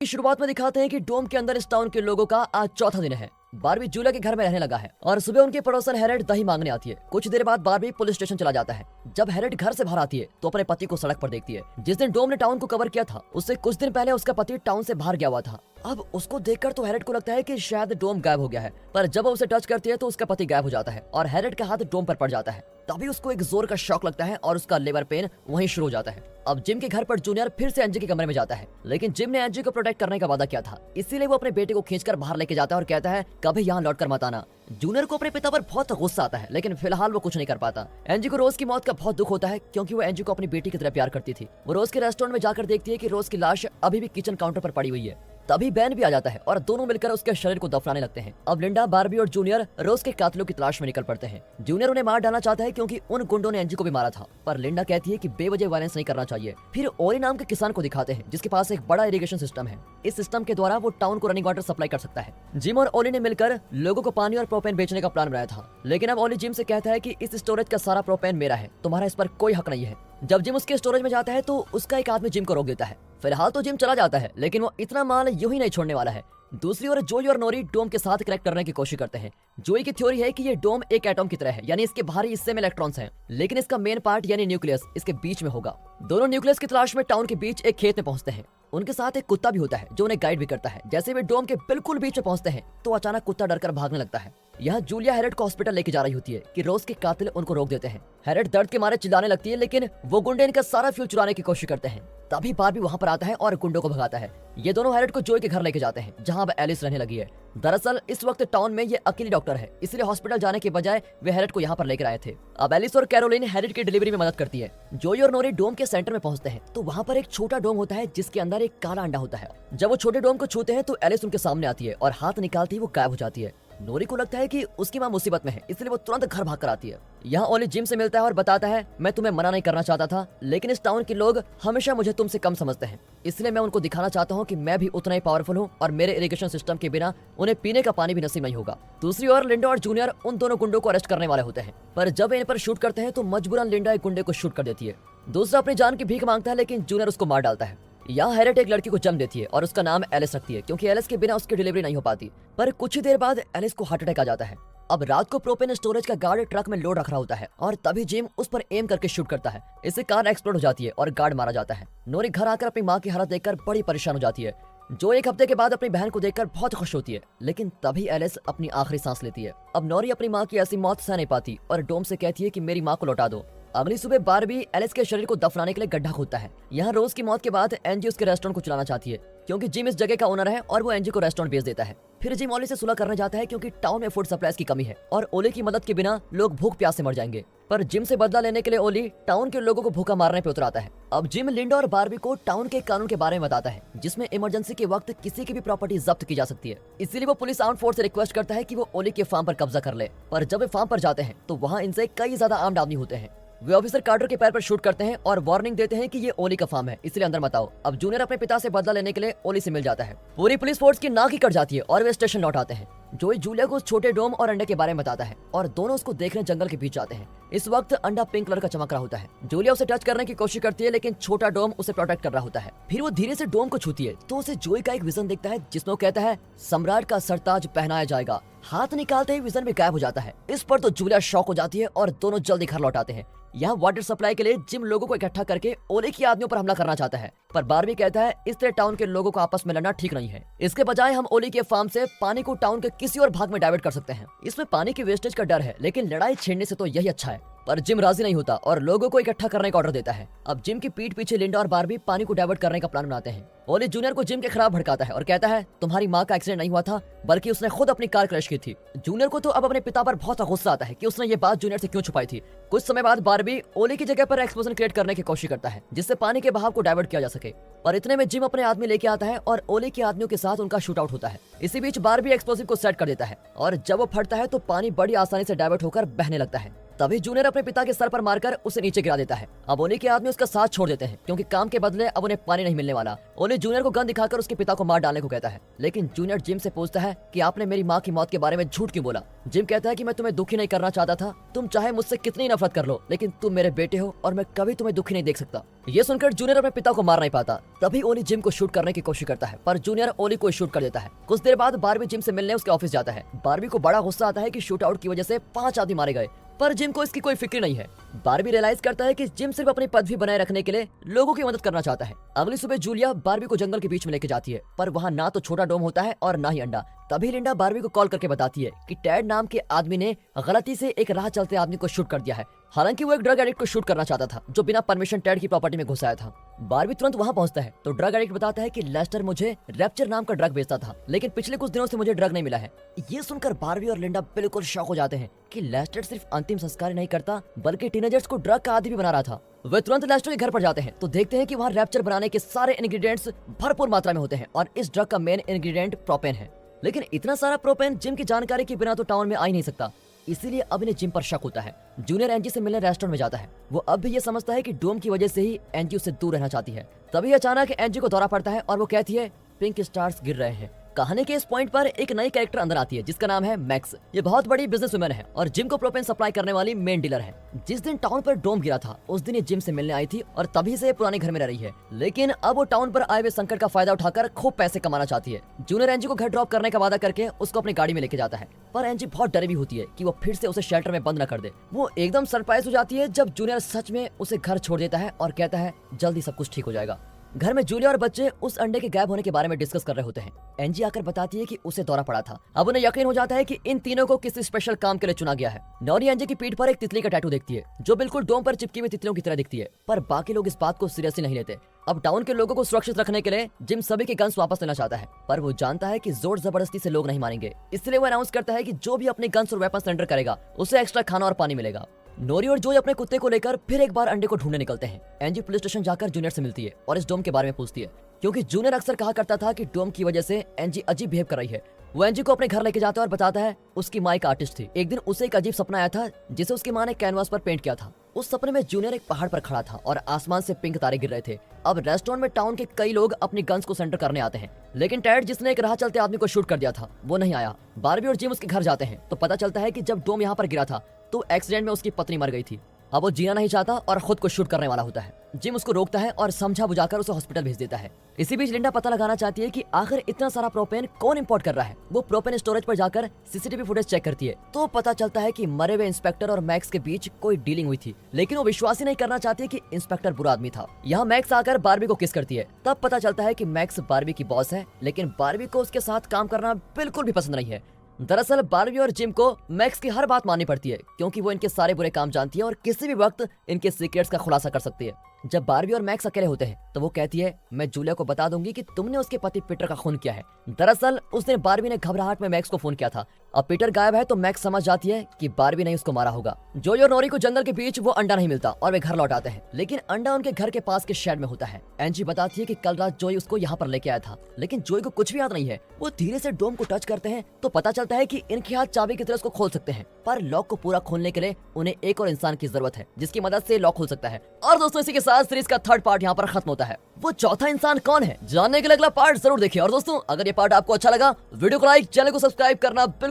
शुरुआत में दिखाते हैं कि डोम के अंदर इस टाउन के लोगों का आज चौथा दिन है। बारबी जूलिया के घर में रहने लगा है और सुबह उनके पड़ोसन हैरेट दही मांगने आती है। कुछ देर बाद बारबी पुलिस स्टेशन चला जाता है। जब हैरेट घर से बाहर आती है तो अपने पति को सड़क पर देखती है। जिस दिन डोम ने टाउन को कवर किया था उससे कुछ दिन पहले उसका पति टाउन से बाहर गया हुआ था। अब उसको देखकर तो हैरेट को लगता है कि शायद डोम गायब हो गया है, पर जब वो उसे टच करती है तो उसका पति गायब हो जाता है और हैरेट का हाथ डोम पर पड़ जाता है। तभी उसको एक जोर का शॉक लगता है और उसका लेबर पेन वहीं शुरू हो जाता है। अब जिम के घर पर जूनियर फिर से एंजी के कमरे में जाता है, लेकिन जिम ने एंजी को प्रोटेक्ट करने का वादा किया था, इसीलिए वो अपने बेटे को खींचकर बाहर लेके जाता है और कहता है कभी यहाँ लौटकर मत आना। जूनियर को अपने पिता पर बहुत गुस्सा आता है, लेकिन फिलहाल वो कुछ नहीं कर पाता। एंजी को रोज की मौत का बहुत दुख होता है क्योंकि वो एंजी को अपनी बेटी की तरह प्यार करती थी। वो रोज के रेस्टोरेंट में जाकर देखती है कि रोज की लाश अभी भी किचन काउंटर पर पड़ी हुई है। तभी बैन भी आ जाता है और दोनों मिलकर उसके शरीर को दफनाने लगते हैं। अब लिंडा, बारबी और जूनियर रोज के कातिलों की तलाश में निकल पड़ते हैं। जूनियर उन्हें मार डालना चाहता है क्योंकि उन गुंडों ने एंजी को भी मारा था, पर लिंडा कहती है कि बेवजह वायलेंस नहीं करना चाहिए। फिर ओली नाम के किसान को दिखाते हैं जिसके पास एक बड़ा इरिगेशन सिस्टम है। इस सिस्टम के द्वारा वो टाउन को रनिंग वाटर सप्लाई कर सकता है। जिम और ओली ने मिलकर लोगों को पानी और प्रोपेन बेचने का प्लान बनाया था, लेकिन अब ओली जिम से कहता है कि इस स्टोरेज का सारा प्रोपेन मेरा है, तुम्हारा इस पर कोई हक नहीं है। जब जिम उसके स्टोरेज में जाता है तो उसका एक आदमी जिम को रोक देता है। फिलहाल तो जिम चला जाता है, लेकिन वो इतना माल यूं ही नहीं छोड़ने वाला है। दूसरी ओर जोई और नोरी डोम के साथ कनेक्ट करने की कोशिश करते हैं। जोई की थ्योरी है कि ये डोम एक एटम की तरह है, यानी इसके बाहरी हिस्से में इलेक्ट्रॉन्स हैं, लेकिन इसका मेन पार्ट यानी न्यूक्लियस इसके बीच में होगा। दोनों न्यूक्लियस की तलाश में टाउन के बीच एक खेत में पहुंचते हैं। उनके साथ एक कुत्ता भी होता है जो उन्हें गाइड भी करता है। जैसे वे डोम के बिल्कुल बीच में पहुंचते हैं तो अचानक कुत्ता डरकर भागने लगता है। यहाँ जूलिया हैरेट को हॉस्पिटल लेके जा रही होती है कि रोज के कातिल उनको रोक देते हैं। हैरेट दर्द के मारे चिल्लाने लगती है, लेकिन वो गुंडे इनका सारा फ्यूल चुराने की कोशिश करते हैं। तभी बारबी वहाँ पर आता है और गुंडों को भगाता है। ये दोनों हैरेट को जोई के घर लेके जाते हैं जहाँ अब एलिस रहने लगी है। दरअसल इस वक्त टाउन में ये अकेली डॉक्टर है, इसलिए हॉस्पिटल जाने के बजाय वे हैरेट को यहाँ पर लेकर आए थे। अब एलिस और कैरोलिन हैरेट की डिलीवरी में मदद करती है। जोई और नोरी डोम के सेंटर में पहुंचते हैं तो वहाँ पर एक छोटा डोम होता है जिसके अंदर एक काला अंडा होता है। जब वो छोटे डोम को छूते हैं तो एलिस उनके सामने आती है और हाथ निकालती ही वो गायब हो जाती है। नोरी को लगता है कि उसकी मां मुसीबत में है, इसलिए वो तुरंत घर भाग कर आती है। यहाँ ओली जिम से मिलता है और बताता है मैं तुम्हें मना नहीं करना चाहता था, लेकिन इस टाउन के लोग हमेशा मुझे तुमसे कम समझते हैं, इसलिए मैं उनको दिखाना चाहता हूँ कि मैं भी उतना ही पावरफुल हूँ और मेरे इरिगेशन सिस्टम के बिना उन्हें पीने का पानी भी नसीब नहीं होगा। दूसरी ओर लिंडा और जूनियर उन दोनों गुंडों को अरेस्ट करने वाले होते हैं, पर जब इन पर शूट करते हैं तो मजबूरन लिंडा एक गुंडे को शूट कर देती है। दूसरा अपनी जान की भीख मांगता है, लेकिन जूनियर उसको मार डालता है। यहाँ हैरेट एक लड़की को जन्म देती है और उसका नाम एलिस रखती है क्योंकि एलिस के बिना उसकी डिलीवरी नहीं हो पाती। पर कुछ ही देर बाद एलिस को हार्ट अटैक आ जाता है। अब रात को प्रोपेन स्टोरेज का गार्ड ट्रक में लोड रख रहा होता है और तभी जिम उस पर एम करके शूट करता है। इससे कार एक्सप्लोड हो जाती है और गार्ड मारा जाता है। नोरी घर आकर अपनी माँ की हालत देखकर बड़ी परेशान हो जाती है। जो एक हफ्ते के बाद अपनी बहन को देखकर बहुत खुश होती है, लेकिन तभी एलिस अपनी आखिरी सांस लेती है। अब नोरी अपनी माँ की ऐसी मौत सह नहीं पाती और डोम से कहती है कि मेरी माँ को लौटा दो। अगली सुबह बारबी एलिस के शरीर को दफनाने के लिए गड्ढा खोदता है। यहाँ रोज की मौत के बाद एंजी उसके रेस्टोरेंट को चलाना चाहती है क्योंकि जिम इस जगह का ओनर है और वो एंजी को रेस्टोरेंट बेच देता है। फिर जिम ओली से सुलह करने जाता है क्योंकि टाउन में फूड सप्लाईज की कमी है और ओली की मदद के बिना लोग भूख प्यास से मर जाएंगे। पर जिम से बदला लेने के लिए ओली टाउन के लोगों को भूखा मारने पे उतर आता है। अब जिम लिंडा और बारबी को टाउन के कानून के बारे में बताता है जिसमें इमरजेंसी के वक्त किसी की भी प्रॉपर्टी जब्त की जा सकती है। इसीलिए वो पुलिस आर्म फोर्स से रिक्वेस्ट करता है कि वो ओली के फार्म पर कब्जा कर ले। पर जब वे फार्म पर जाते हैं तो वहाँ इनसे कई ज्यादा आर्म्ड आदमी होते हैं। वे ऑफिसर कार्टर के पैर पर शूट करते हैं और वार्निंग देते हैं कि ये ओली का फार्म है, इसलिए अंदर मत आओ। अब जूनियर अपने पिता से बदला लेने के लिए ओली से मिल जाता है। पूरी पुलिस फोर्स की नाक ही कट जाती है और वे स्टेशन लौट आते हैं। जोई जूलिया को उस छोटे डोम और अंडे के बारे में बताता है और दोनों उसको देखने जंगल के बीच जाते हैं। इस वक्त अंडा पिंक कलर का चमक रहा होता है। जूलिया उसे टच करने की कोशिश करती है, लेकिन छोटा डोम उसे प्रोटेक्ट कर रहा होता है। फिर वो धीरे से डोम को छूती है तो उसे जोई का एक विजन दिखता है जिसमें वो कहता है सम्राट का सरताज पहनाया जाएगा। हाथ निकालते ही विजन भी गायब हो जाता है। इस पर तो जूलिया शॉक हो जाती है और दोनों जल्दी घर लौट आते हैं। यहाँ वाटर सप्लाई के लिए जिम लोगों को इकट्ठा करके ओली की आदमियों पर हमला करना चाहता है, पर बारबी कहता है इस तरह टाउन के लोगों को आपस में लड़ना ठीक नहीं है। इसके बजाय हम ओली के फार्म से पानी को टाउन के किसी और भाग में डाइवर्ट कर सकते हैं। इसमें पानी की वेस्टेज का डर है, लेकिन लड़ाई छेड़ने से तो यही अच्छा है। पर जिम राजी नहीं होता और लोगों को इकट्ठा करने का ऑर्डर देता है। अब जिम की पीठ पीछे लिंडा और बारबी पानी को डाइवर्ट करने का प्लान बनाते हैं। ओली जूनियर को जिम के खिलाफ भड़काता है और कहता है तुम्हारी माँ का एक्सीडेंट नहीं हुआ था, बल्कि उसने खुद अपनी कार क्रैश की थी। जूनियर को तो अब अपने पिता पर बहुत गुस्सा आता है कि उसने ये बात जूनियर से क्यों छुपाई थी। कुछ समय बाद बारबी ओली की जगह पर एक्सप्लोजन क्रिएट करने की कोशिश करता है जिससे पानी के बहाव को डाइवर्ट किया जा सके, पर इतने में जिम अपने आदमी लेके आता है और ओली के आदमियों के साथ उनका शूट आउट होता है। इसी बीच बारबी एक्सप्लोसिव को सेट कर देता है और जब वो फटता है तो पानी बड़ी आसानी से डाइवर्ट होकर बहने लगता है। तभी जूनियर अपने पिता के सर पर मारकर उसे नीचे गिरा देता है। अब ओली के आदमी उसका साथ छोड़ देते हैं क्योंकि काम के बदले अब उन्हें पानी नहीं मिलने वाला। ओली जूनियर को गन दिखाकर उसके पिता को मार डालने को कहता है, लेकिन जूनियर जिम से पूछता है कि आपने मेरी माँ की मौत के बारे में झूठ क्यों बोला। जिम कहता है कि मैं तुम्हें दुखी नहीं करना चाहता था, तुम चाहे मुझसे कितनी नफरत कर लो, लेकिन तुम मेरे बेटे हो और मैं कभी तुम्हें दुखी नहीं देख सकता। ये सुनकर जूनियर अपने पिता को मार नहीं पाता। तभी ओली जिम को शूट करने की कोशिश करता है, पर जूनियर ओली को शूट कर देता है। कुछ देर बाद बारबी जिम से मिलने उसके ऑफिस जाता है। बारबी को बड़ा गुस्सा आता है कि शूट आउट की वजह से 5 आदमी मारे गए, पर जिम को इसकी कोई फिक्र नहीं है। बारबी रियलाइज करता है कि जिम सिर्फ अपनी पदवी बनाए रखने के लिए लोगों की मदद करना चाहता है। अगली सुबह जूलिया बारबी को जंगल के बीच में लेके जाती है, पर वहाँ ना तो छोटा डोम होता है और ना ही अंडा। तभी लिंडा बारबी को कॉल करके बताती है कि टैड नाम के आदमी ने गलती से एक राह चलते आदमी को शूट कर दिया है। हालांकि वो एक ड्रग एडिक्ट को शूट करना चाहता था जो बिना परमिशन टैड की प्रॉपर्टी में घुस आया था। बारबी तुरंत वहाँ पहुँचता है तो ड्रग एडिक्ट बताता है कि लेस्टर मुझे रैप्चर नाम का ड्रग बेचता था, लेकिन पिछले कुछ दिनों से मुझे ड्रग नहीं मिला है। ये सुनकर बारबी और लिंडा बिल्कुल शॉक हो जाते हैं कि लेस्टर सिर्फ अंतिम संस्कार नहीं करता बल्कि टीनेजर्स को ड्रग का आदी भी बना रहा था। वे तुरंत लेस्टर के घर पर जाते हैं तो देखते हैं कि वहाँ रैप्चर बनाने के सारे इंग्रेडिएंट्स भरपूर मात्रा में होते हैं और इस ड्रग का मेन इंग्रेडिएंट प्रोपेन है। लेकिन इतना सारा प्रोपेन जिम की जानकारी के बिना तो टाउन में आ ही नहीं सकता, इसीलिए अब इन्हें जिम पर शक होता है। जूनियर एंजी से मिलने रेस्टोरेंट में जाता है। वो अब भी ये समझता है कि डोम की वजह से ही एंजी उससे दूर रहना चाहती है। तभी अचानक एंजी को दौरा पड़ता है और वो कहती है पिंक स्टार्स गिर रहे हैं। कहानी के इस पॉइंट पर एक नई कैरेक्टर अंदर आती है जिसका नाम है मैक्स। ये बहुत बड़ी बिजनेसवुमन है और जिम को प्रोपेन सप्लाई करने वाली मेन डीलर है। जिस दिन टाउन पर डोम गिरा था उस दिन ये जिम से मिलने आई थी और तभी से पुराने घर में रह रही है, लेकिन अब वो टाउन पर आए हुए संकट का फायदा उठाकर खूब पैसे कमाना चाहती है। जूनियर एंजी को घर ड्रॉप करने का वादा करके उसको अपनी गाड़ी में लेके जाता है, पर एंजी बहुत डरी हुई होती है कि वो फिर से उसे शेल्टर में बंद न कर दे। वो एकदम सरप्राइज हो जाती है जब जूनियर सच में उसे घर छोड़ देता है और कहता है जल्दी सब कुछ ठीक हो जाएगा। घर में जूलिया और बच्चे उस अंडे के गायब होने के बारे में डिस्कस कर रहे होते हैं। एंजी आकर बताती है कि उसे दौरा पड़ा था। अब उन्हें यकीन हो जाता है कि इन तीनों को किसी स्पेशल काम के लिए चुना गया है। नौरी एंजी की पीठ पर एक तितली का टैटू देखती है जो बिल्कुल डोम पर चिपकी हुई तितलियों की तरह दिखती है, पर बाकी लोग इस बात को सीरियसली नहीं लेते। अब टाउन के लोगों को सुरक्षित रखने के लिए जिम सभी के गन्स वापस लेना चाहता है, पर वो जानता है कि जोर जबरदस्ती से लोग नहीं मानेंगे, इसलिए वो अनाउंस करता है कि जो भी अपने गन्स और वेपन सरेंडर करेगा उसे एक्स्ट्रा खाना और पानी मिलेगा। नोरी और जोई अपने कुत्ते को लेकर फिर एक बार अंडे को ढूंढने निकलते हैं। एंजी पुलिस स्टेशन जाकर जूनियर से मिलती है और इस डोम के बारे में पूछती है, क्योंकि जूनियर अक्सर कहा करता था कि डोम की वजह से एंजी अजीब बिहेव कर रही है। वो एंजी को अपने घर लेके जाता है और बताता है उसकी माँ एक आर्टिस्ट थी। एक दिन उसे एक अजीब सपना आया था जिसे उसकी माँ ने कैनवास पर पेंट किया था। उस सपने में जूनियर एक पहाड़ पर खड़ा था और आसमान से पिंक तारे गिर रहे थे। अब रेस्टोरेंट में टाउन के कई लोग अपनी गन्स को सेंटर करने आते हैं, लेकिन टैड जिसने एक राह चलते आदमी को शूट कर दिया था वो नहीं आया। बारबी और जिम उसके घर जाते हैं तो पता चलता है कि जब डोम यहाँ पर गिरा था तो एक्सीडेंट में उसकी पत्नी मर गई थी। अब वो जीना नहीं चाहता और खुद को शूट करने वाला होता है। जिम उसको रोकता है और समझा बुझाकर उसे हॉस्पिटल भेज देता है। इसी बीच लिंडा पता लगाना चाहती है कि आखिर इतना सारा प्रोपेन कौन इंपोर्ट कर रहा है। वो प्रोपेन स्टोरेज पर जाकर सीसीटीवी फुटेज चेक करती है तो पता चलता है कि मरे हुए इंस्पेक्टर और मैक्स के बीच कोई डीलिंग हुई थी, लेकिन वो विश्वास ही नहीं करना चाहती है कि इंस्पेक्टर बुरा आदमी था। यहाँ मैक्स आकर बारबी को किस करती है। तब पता चलता है कि मैक्स बारबी की बॉस है, लेकिन बारबी को उसके साथ काम करना बिल्कुल भी पसंद नहीं है। दरअसल बारबी और जिम को मैक्स की हर बात माननी पड़ती है क्योंकि वो इनके सारे बुरे काम जानती है और किसी भी वक्त इनके सीक्रेट्स का खुलासा कर सकती है। जब बारबी और मैक्स अकेले होते हैं तो वो कहती है मैं जूलिया को बता दूंगी कि तुमने उसके पति पीटर का खून किया है। दरअसल उस दिन बारबी ने घबराहट में मैक्स को फोन किया था। अब पीटर गायब है तो मैक्स समझ जाती है कि बारबी ने उसको मारा होगा। जोई और नोरी को जंगल के बीच वो अंडा नहीं मिलता और वे घर लौट आते हैं, लेकिन अंडा उनके घर के पास के शेड में होता है। एंजी बताती है कि कल रात जोई उसको यहाँ पर लेके आया था, लेकिन जोई को कुछ भी याद नहीं है। वो धीरे से डोम को टच करते हैं तो पता चलता है कि इनके हाथ चाबी की तरह उसको खोल सकते हैं, पर लॉक को पूरा खोलने के लिए उन्हें एक और इंसान की जरूरत है जिसकी मदद से लॉक खुल सकता है। और दोस्तों इसी के साथ सीरीज का थर्ड पार्ट यहाँ पर खत्म होता है। वो चौथा इंसान कौन है जानने के लिए अगला पार्ट जरूर देखिए। और दोस्तों अगर ये पार्ट आपको अच्छा लगा वीडियो को लाइक, चैनल को सब्सक्राइब करना बिल्कुल